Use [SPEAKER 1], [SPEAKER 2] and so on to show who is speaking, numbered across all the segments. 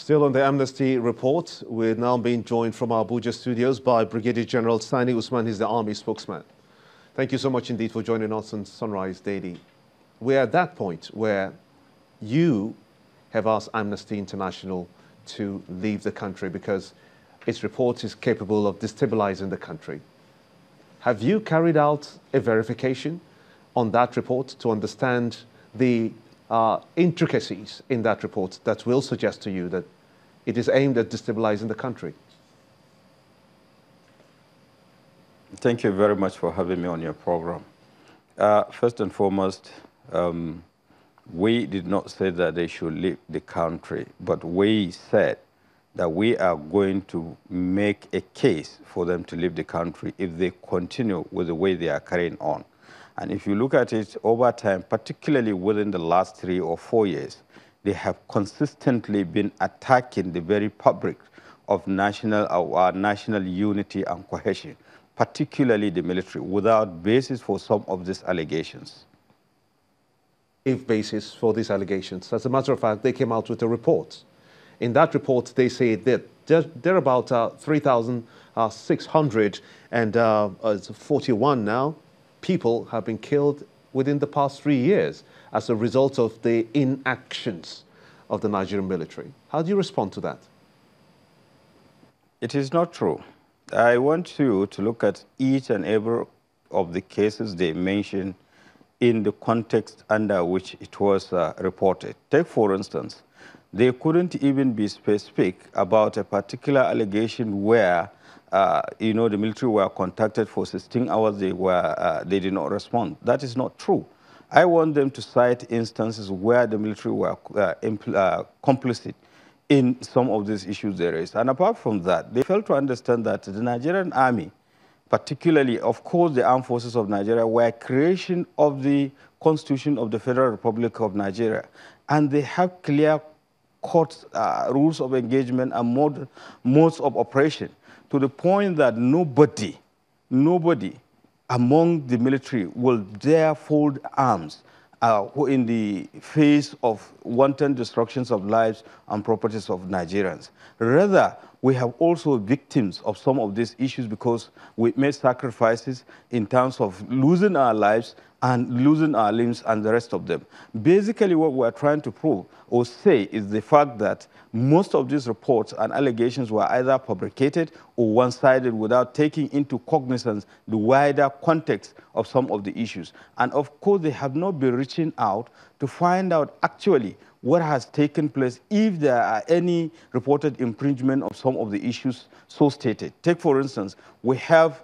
[SPEAKER 1] Still on the Amnesty report, we're now being joined from our Abuja studios by Brigadier General Sani Usman. He's the Army spokesman. Thank you so much indeed for joining us on Sunrise Daily. We're at that point where you have asked Amnesty International to leave the country because its report is capable of destabilizing the country. Have you carried out a verification on that report to understand the intricacies in that report that will suggest to you that it is aimed at destabilizing the country?
[SPEAKER 2] Thank you very much for having me on your program. First and foremost, we did not say that they should leave the country, but we said that we are going to make a case for them to leave the country if they continue with the way they are carrying on. And if you look at it over time, particularly within the last 3 or 4 years, they have consistently been attacking the very fabric of national unity and cohesion, particularly the military, without basis for some of these allegations.
[SPEAKER 1] If basis for these allegations. As a matter of fact, they came out with a report. In that report, they say that there are about 3,641 now people have been killed within the past 3 years as a result of the inactions of the Nigerian military. How do you respond to that?
[SPEAKER 2] It is not true. I want you to look at each and every of the cases they mention in the context under which it was reported. Take, for instance, they couldn't even be specific about a particular allegation where the military were contacted for 16 hours, they did not respond. That is not true. I want them to cite instances where the military were complicit in some of these issues there is. And apart from that, they failed to understand that the Nigerian army, particularly, of course, the armed forces of Nigeria, were creation of the Constitution of the Federal Republic of Nigeria. And they have clear cut rules of engagement and modes of operation, to the point that nobody among the military will dare fold arms in the face of wanton destructions of lives and properties of Nigerians. Rather, we have also victims of some of these issues because we made sacrifices in terms of losing our lives and losing our limbs and the rest of them. Basically, what we're trying to prove or say is the fact that most of these reports and allegations were either fabricated or one-sided without taking into cognizance the wider context of some of the issues. And of course, they have not been reaching out to find out actually what has taken place, if there are any reported infringement of some of the issues so stated. Take, for instance, we have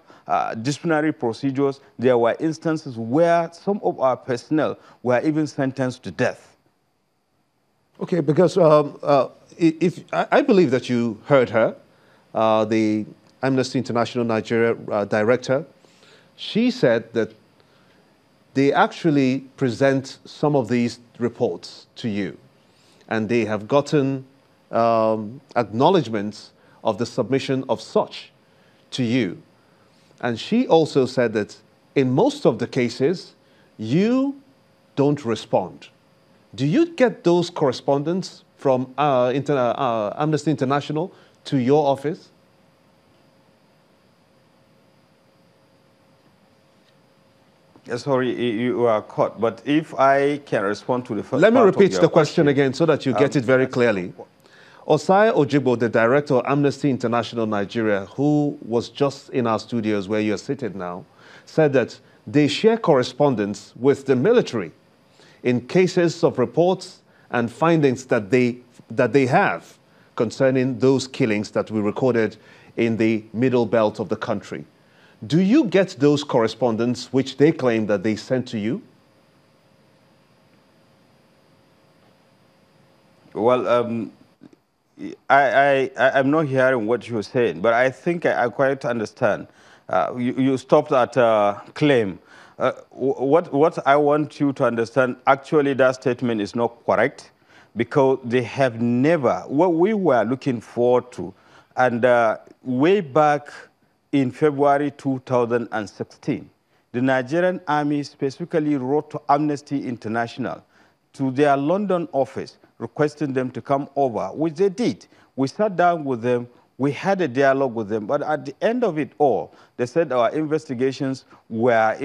[SPEAKER 2] disciplinary procedures. There were instances where some of our personnel were even sentenced to death.
[SPEAKER 1] Okay, because I believe that you heard her, the Amnesty International Nigeria director. She said that they actually present some of these reports to you, and they have gotten acknowledgements of the submission of such to you. And she also said that in most of the cases, you don't respond. Do you get those correspondence from Amnesty International to your office?
[SPEAKER 2] Sorry, you are caught, but if I can respond to the first
[SPEAKER 1] Let me
[SPEAKER 2] part
[SPEAKER 1] repeat
[SPEAKER 2] of
[SPEAKER 1] the question again so that you get it very clearly. Osai Ojigbo, the director of Amnesty International Nigeria, who was just in our studios where you're seated now, said that they share correspondence with the military in cases of reports and findings that they have concerning those killings that we recorded in the middle belt of the country. Do you get those correspondence which they claim that they sent to you?
[SPEAKER 2] Well, I'm not hearing what you're saying, but I think I quite understand. You stopped at claim. What I want you to understand, actually that statement is not correct, because they have never, what we were looking forward to, and way back in February 2016, the Nigerian Army specifically wrote to Amnesty International, to their London office, requesting them to come over, which they did. We sat down with them. We had a dialogue with them, but at the end of it all, they said our investigations were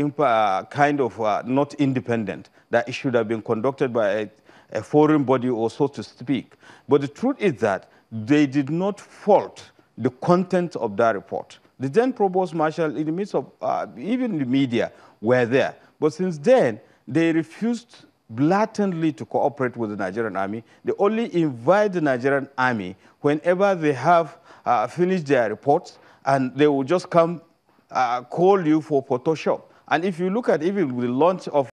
[SPEAKER 2] not independent, that it should have been conducted by a foreign body, or so to speak. But the truth is that they did not fault the content of that report. The then Provost Marshal, in the midst of even the media, were there. But since then, they refused blatantly to cooperate with the Nigerian army. They only invite the Nigerian army whenever they have finished their reports, and they will just come call you for Photoshop. And if you look at even the launch of